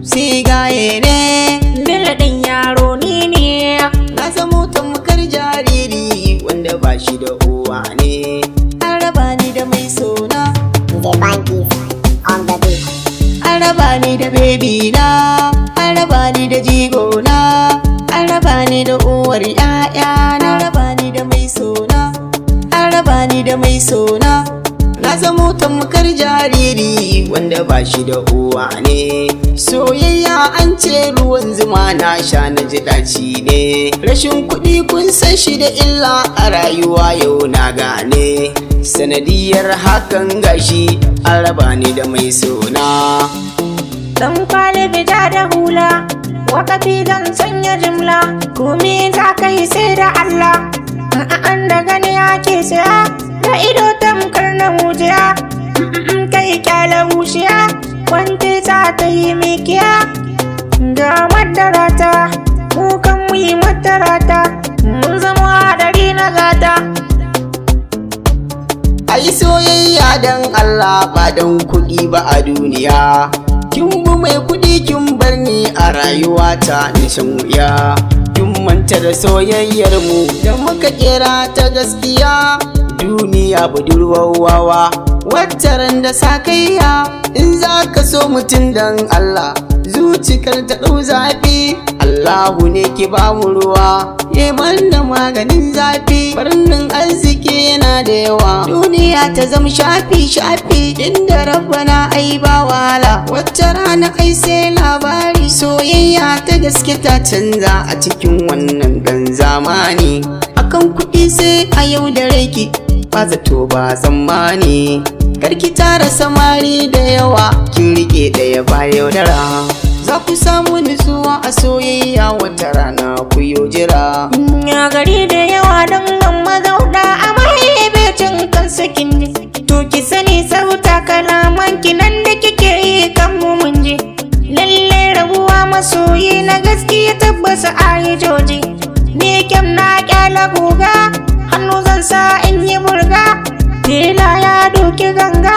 Sigaye ne Bello ɗan yaro ni ne. na zamo tamkar jariri wanda ba shi da uwa ne. An raba ni da mai sona, DJ Bankies on the beat. an raba ni da baby na, an raba ni da jigo na, an raba ni da uwar ƴaƴa na, raba ni da mai sona, an raba ni da mai sona. Na zamo tamkar jariri wanda ba shi da uwa ne. Soyayya an ce ruwan zuma na sha na ji ɗaci ne. Rashin kuɗi kun san shi da illa a rayuwa yau na gane. Sanadiyar hakan gashi an raba ni da mai sona. Dan kwali bija da hula, wakafi zan sanya jimla. Komai za ka yi sai da Allah, an da gani ake saya. Da ido tamkar na mujiya, kai kyala wuciya. Wance za ta yi mikiya, ga madarata, mu kan mu yi madarata. Mun zama hadari na gata. Ai soyayya dan Allah ba dan kuɗi ba a duniya. Kin bi mai kuɗi kin bar ni a rayuwata na shan wuya. Kin manta da soyayyar mu da muka kera ta gaskiya. Duniya budurwar wawa waccaran da sakayya. In za ka so mutum dan Allah zuciyar ta ɗau zafi. Allahu ne ki ba mu ruwa ya da maganin zafi. Farnin arziki yana da yawa, duniya ta zama shafi inda rabbana ai ba wahala. Wacce rana ai sai labari, soyayya ta gaske ta canza a cikin wannan dan zamani. Akan kuɗi sai a yau da raiki, ba zato ba tsammani. Karki tara samari da yawa, kin rike ɗaya ba yaudara. Za ku samu nutsuwa a soyayya wata rana ku yo jira. Ya gari da yawa don mazauda a mahaibicin kansa kin ji. To ki sani sauta kalaman ki nan da kike yi kan mu mun ji. Lalle rabuwa masoyi na gaskiya tabbasa a yi joji. Ni kyam na kyala guga, hannu zan sa in yi burga. Tela ya doki ganga,